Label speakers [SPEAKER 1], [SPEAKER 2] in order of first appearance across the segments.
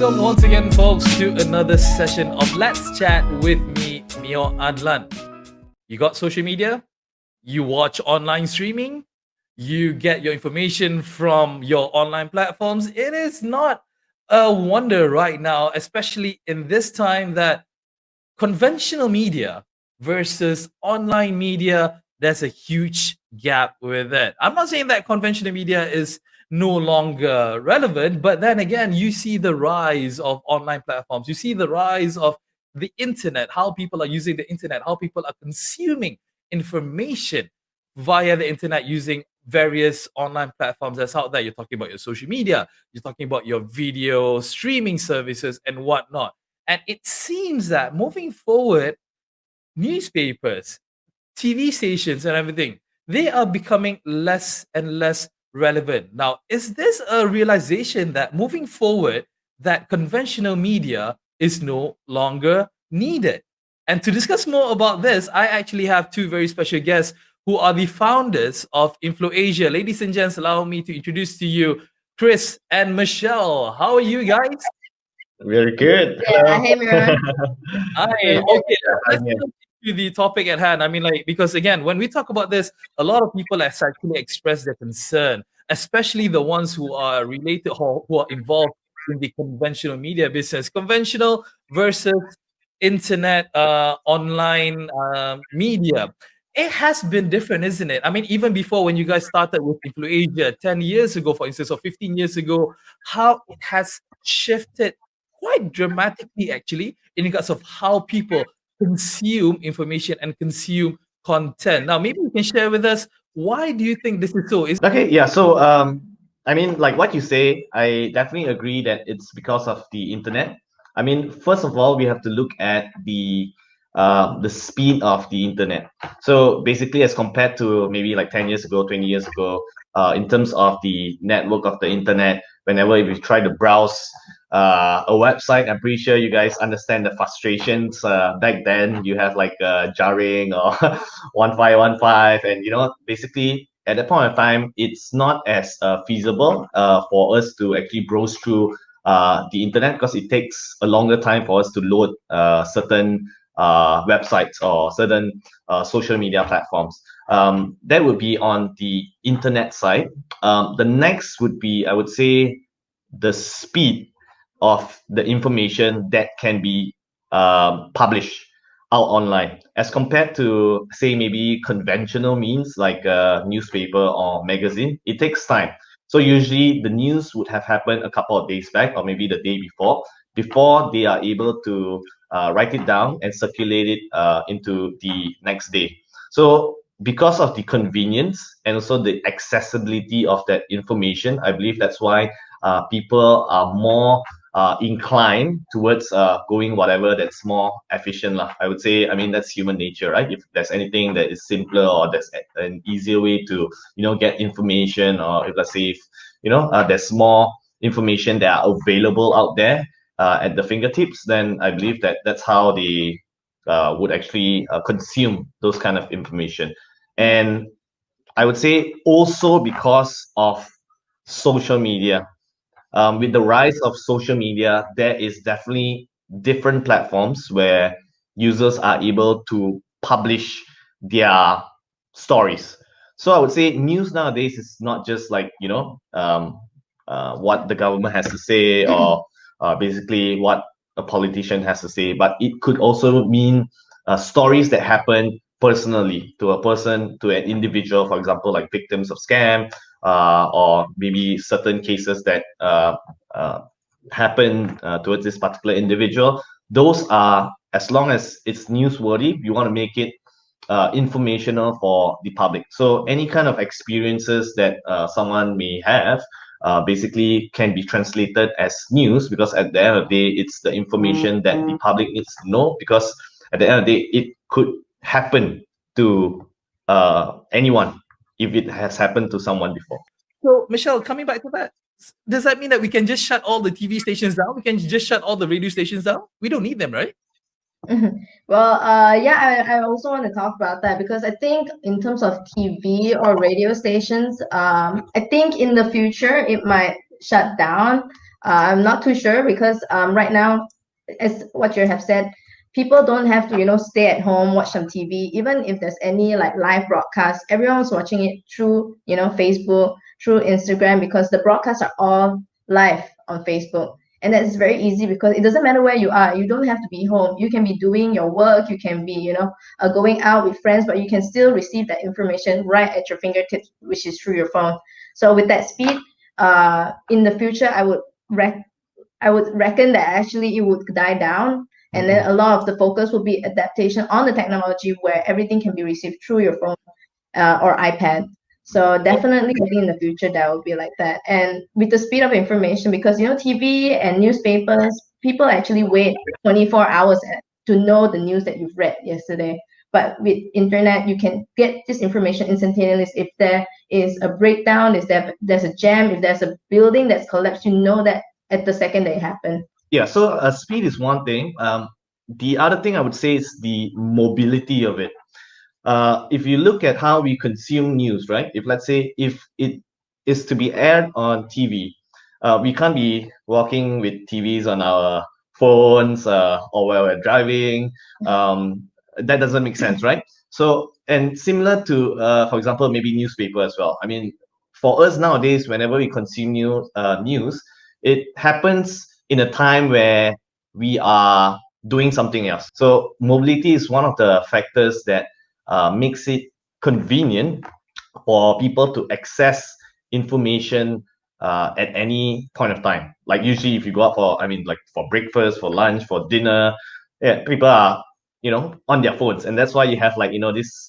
[SPEAKER 1] Welcome once again, folks, to another session of Let's Chat with me, Meor Addelan. You got social media? You watch online streaming? You get your information from your online platforms? It is not a wonder right now, especially in this time, that conventional media versus online media, there's a huge gap with it. I'm not saying that conventional media is no longer relevant, but then again, you see the rise of online platforms, you see the rise of the internet, how people are using the internet, how people are consuming information via the internet using various online platforms that's out there. You're talking about your social media, you're talking about your video streaming services and whatnot. And it seems that moving forward, newspapers, TV stations, and everything, they are becoming less and less relevant. Now, is this a realization that moving forward, that conventional media is no longer needed? And to discuss more about this, I actually have two very special guests who are the founders of InfluAsia. Ladies and gents, allow me to introduce to you Chris and Michelle. How are you guys?
[SPEAKER 2] Very good.
[SPEAKER 3] Yeah, hey Meor.
[SPEAKER 1] Hi.
[SPEAKER 3] Very good.
[SPEAKER 1] Okay, let's
[SPEAKER 2] Yeah.
[SPEAKER 1] jump into the topic at hand. I mean, like, because again, when we talk about this, a lot of people have actually expressed their concern, especially the ones who are related or who are involved in the conventional media business. Conventional versus internet, online media. It has been different, isn't it? I mean, even before when you guys started with InfluAsia 10 years ago, for instance, or 15 years ago, how it has shifted quite dramatically, actually, in regards of how people consume information and consume content. Now, maybe you can share with us, why do you think this is so? Is
[SPEAKER 2] Okay, yeah. So, I mean, like what you say, I definitely agree that it's because of the internet. I mean, first of all, we have to look at the speed of the internet. So basically, as compared to maybe like 10 years ago, 20 years ago, in terms of the network of the internet, whenever we try to browse a website, I'm pretty sure you guys understand the frustrations. Back then, you have like jarring or 1515, and basically at that point of time, it's not as feasible for us to actually browse through the internet, because it takes a longer time for us to load certain websites or certain social media platforms. That would be on the internet side. The next would be, I would say, the speed of the information that can be published out online, as compared to, say, maybe conventional means like a newspaper or magazine. It takes time. So usually the news would have happened a couple of days back, or maybe the day before they are able to write it down and circulate it into the next day. So because of the convenience and also the accessibility of that information, I believe that's why people are more inclined towards going whatever that's more efficient lah. I would say, I mean, that's human nature, right? If there's anything that is simpler or there's an easier way to get information, or if, let's say, if there's more information that are available out there at the fingertips, then I believe that that's how they would actually consume those kind of information. And I would say also because of social media. With the rise of social media, there is definitely different platforms where users are able to publish their stories. So I would say news nowadays is not just like what the government has to say, or basically what a politician has to say, but it could also mean stories that happen personally to a person, to an individual, for example, like victims of scam, or maybe certain cases that happen towards this particular individual. Those are, as long as it's newsworthy, you want to make it informational for the public. So any kind of experiences that someone may have basically can be translated as news, because at the end of the day, it's the information that the public needs to know, because at the end of the day, it could happen to anyone if it has happened to someone before.
[SPEAKER 1] so, Michelle, coming back to that, does that mean that we can just shut all the TV stations down? We can just shut all the radio stations down? We don't need them, right?
[SPEAKER 3] Well, yeah, I also want to talk about that, because I think in terms of TV or radio stations, I think in the future it might shut down. I'm not too sure because right now, as what you have said, people don't have to, stay at home, watch some TV. Even if there's any like live broadcast, everyone's watching it through, Facebook, through Instagram, because the broadcasts are all live on Facebook. And that's very easy because it doesn't matter where you are. You don't have to be home. You can be doing your work. You can be, going out with friends, but you can still receive that information right at your fingertips, which is through your phone. So with that speed, in the future, I would reckon that actually it would die down, and then a lot of the focus will be adaptation on the technology where everything can be received through your phone or iPad. So definitely, I think in the future that will be like that. And with the speed of information, because TV and newspapers, people actually wait 24 hours to know the news that you've read yesterday. But with internet, you can get this information instantaneously. If there is a breakdown, if there's a jam, if there's a building that's collapsed, you know that at the second that it happened.
[SPEAKER 2] Yeah, so speed is one thing. The other thing I would say is the mobility of it. If you look at how we consume news, right? If let's say if it is to be aired on TV, we can't be walking with TVs on our phones or while we're driving. That doesn't make sense, right? So, and similar to, for example, maybe newspaper as well. I mean, for us nowadays, whenever we consume news, it happens in a time where we are doing something else. So mobility is one of the factors that makes it convenient for people to access information at any point of time. Like usually if you go out for, I mean, like for breakfast, for lunch, for dinner, yeah, people are, on their phones. And that's why you have like, this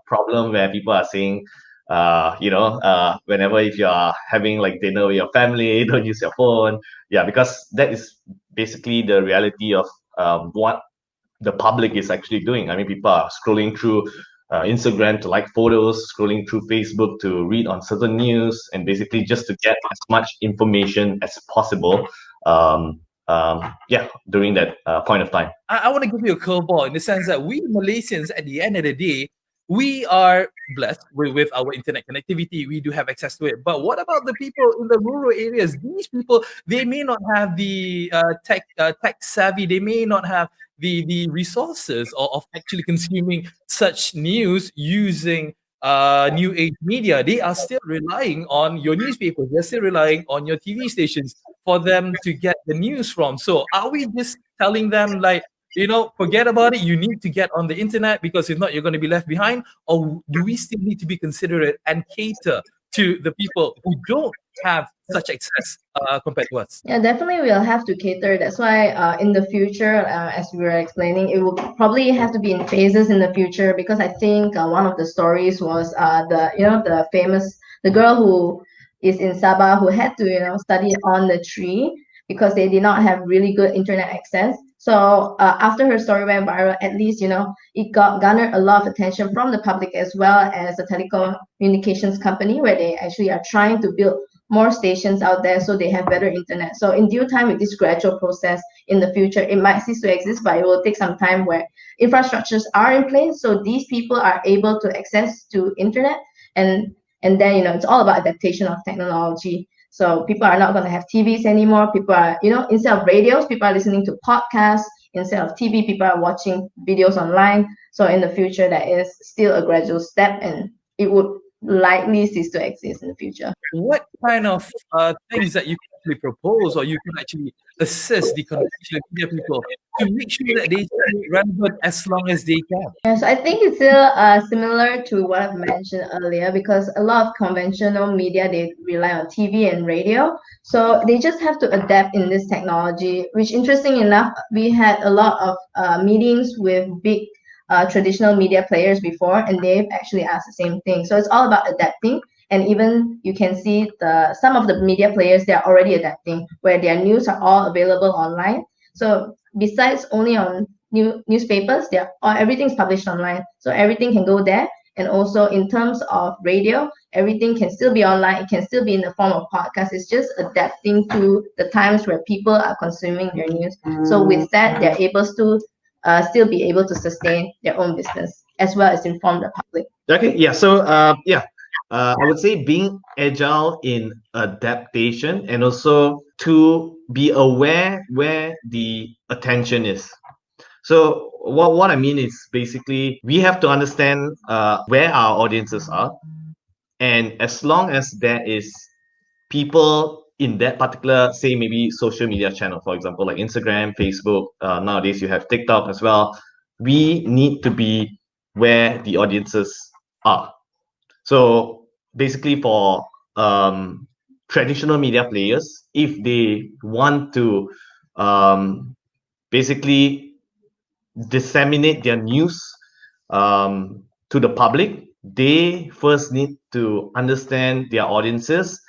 [SPEAKER 2] problem where people are saying, whenever if you are having like dinner with your family, don't use your phone. Yeah, because that is basically the reality of what the public is actually doing. I mean, people are scrolling through Instagram to like photos, scrolling through Facebook to read on certain news, and basically just to get as much information as possible. During that point of time.
[SPEAKER 1] I want to give you a curveball in the sense that we Malaysians, at the end of the day, we are blessed with our internet connectivity. We do have access to it. But what about the people in the rural areas? These people, they may not have the tech savvy. They may not have the resources of actually consuming such news using new age media. They are still relying on your newspapers. They're still relying on your TV stations for them to get the news from. So are we just telling them like, forget about it, you need to get on the internet because if not, you're going to be left behind? Or do we still need to be considerate and cater to the people who don't have such access compared to us?
[SPEAKER 3] Yeah, definitely we'll have to cater. That's why in the future, as we were explaining, it will probably have to be in phases in the future, because I think one of the stories was the girl who is in Sabah who had to study on the tree because they did not have really good internet access. So after her story went viral, at least it garnered a lot of attention from the public as well as the telecommunications company, where they actually are trying to build more stations out there so they have better internet. So in due time, with this gradual process in the future, it might cease to exist, but it will take some time where infrastructures are in place so these people are able to access to internet, and then it's all about adaptation of technology. So people are not going to have TVs anymore. People are, instead of radios, people are listening to podcasts. Instead of TV, people are watching videos online. So in the future, that is still a gradual step, and it would likely cease to exist in the future.
[SPEAKER 1] What kind of things that you can actually propose, or you can actually assist the conventional media people to make sure that they stay relevant as long as they can?
[SPEAKER 3] Yes, I think it's still similar to what I've mentioned earlier, because a lot of conventional media, they rely on TV and radio. So they just have to adapt in this technology, which interesting enough, we had a lot of meetings with big traditional media players before, and they've actually asked the same thing. So it's all about adapting. And even you can see some of the media players, they're already adapting, where their news are all available online. So besides only on newspapers, everything's published online, so everything can go there. And also in terms of radio, everything can still be online. It can still be in the form of podcast. It's just adapting to the times where people are consuming their news. So with that, they're able to still be able to sustain their own business as well as inform the public.
[SPEAKER 2] Okay, yeah. So I would say being agile in adaptation, and also to be aware where the attention is. So what I mean is basically we have to understand where our audiences are, and as long as there is people in that particular, say maybe social media channel, for example, like Instagram, Facebook, nowadays you have TikTok as well, we need to be where the audiences are. So basically for traditional media players, if they want to basically disseminate their news to the public, they first need to understand their audiences,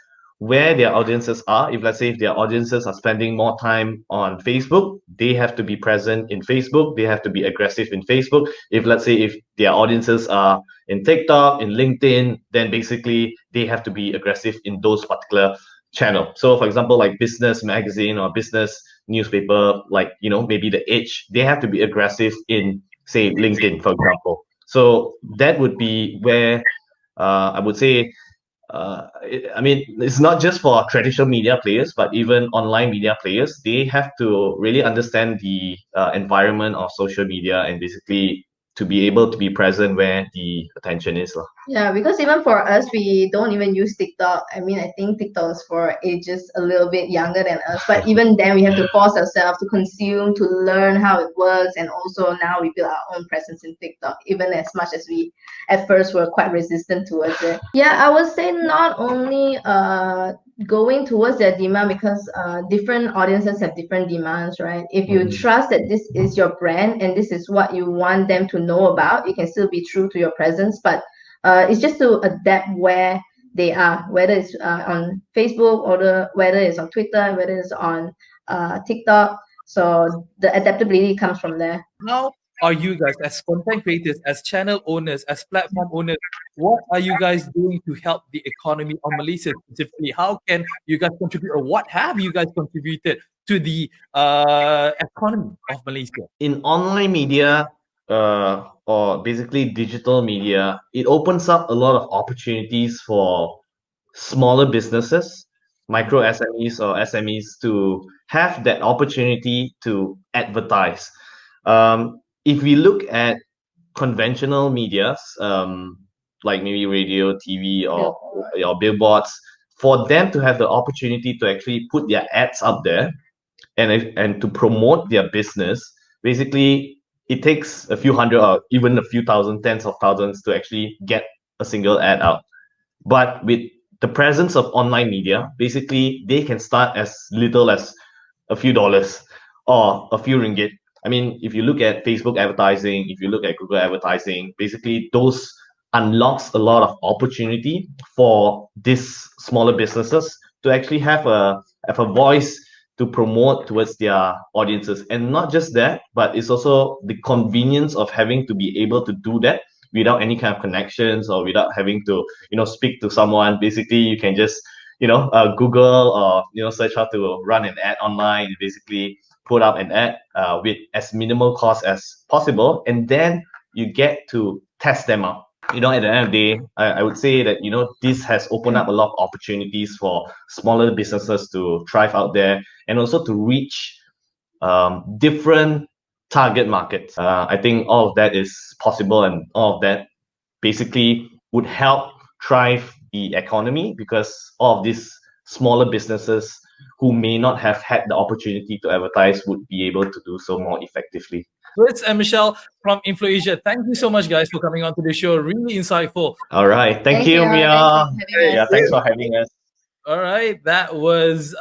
[SPEAKER 2] where their audiences are. If let's say if their audiences are spending more time on Facebook, they have to be present in Facebook. They have to be aggressive in Facebook. If let's say if their audiences are in TikTok, in LinkedIn, then basically they have to be aggressive in those particular channel. So for example, like business magazine or business newspaper, like maybe The Edge, they have to be aggressive in say LinkedIn, for example. So that would be where I would say I mean, it's not just for traditional media players, but even online media players. They have to really understand the environment of social media and basically to be able to be present where the attention is.
[SPEAKER 3] Yeah, because even for us, we don't even use TikTok. I mean, I think TikTok is for ages a little bit younger than us. But even then, we have to force ourselves to consume, to learn how it works. And also now we build our own presence in TikTok, even as much as we at first were quite resistant towards it. Yeah, I would say not only going towards their demand, because different audiences have different demands, right? If you trust that this is your brand and this is what you want them to know about, you can still be true to your presence. But it's just to adapt where they are, whether it's on Facebook or whether it's on Twitter, whether it's on TikTok. So the adaptability comes from there.
[SPEAKER 1] How are you guys, as content creators, as channel owners, as platform owners, what are you guys doing to help the economy of Malaysia specifically? How can you guys contribute, or what have you guys contributed to the economy of Malaysia?
[SPEAKER 2] In online media, or basically digital media, it opens up a lot of opportunities for smaller businesses, micro SMEs or SMEs, to have that opportunity to advertise. If we look at conventional medias, like maybe radio, TV, or billboards, for them to have the opportunity to actually put their ads up there and to promote their business, basically it takes a few hundred or even a few thousand, tens of thousands to actually get a single ad out. But with the presence of online media, basically they can start as little as a few dollars or a few ringgit. I mean, if you look at Facebook advertising, if you look at Google advertising, basically those unlocks a lot of opportunity for these smaller businesses to actually have a voice to promote towards their audiences. And not just that, but it's also the convenience of having to be able to do that without any kind of connections or without having to speak to someone. Basically you can just Google or search how to run an ad online and basically put up an ad with as minimal cost as possible, and then you get to test them out. At the end of the day, I would say that this has opened up a lot of opportunities for smaller businesses to thrive out there, and also to reach different target markets. I think all of that is possible, and all of that basically would help drive the economy, because all of these smaller businesses who may not have had the opportunity to advertise would be able to do so more effectively.
[SPEAKER 1] Chris and Michelle from InfluAsia, thank you so much, guys, for coming on to the show. Really insightful.
[SPEAKER 2] All right. Thank you, Mia. Thanks for having us.
[SPEAKER 1] All right. That was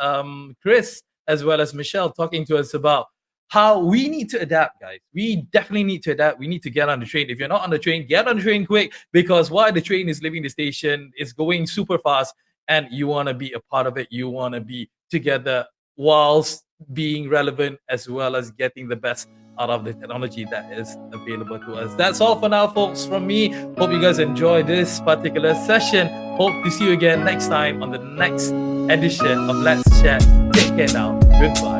[SPEAKER 1] Chris as well as Michelle talking to us about how we need to adapt, guys. We definitely need to adapt. We need to get on the train. If you're not on the train, get on the train quick, because while the train is leaving the station, it's going super fast, and you want to be a part of it. You want to be together whilst being relevant, as well as getting the best out of the technology that is available to us. That's all for now, folks, from me. Hope you guys enjoy this particular session. Hope to see you again next time on the next edition of Let's Chat. Take care now. Goodbye.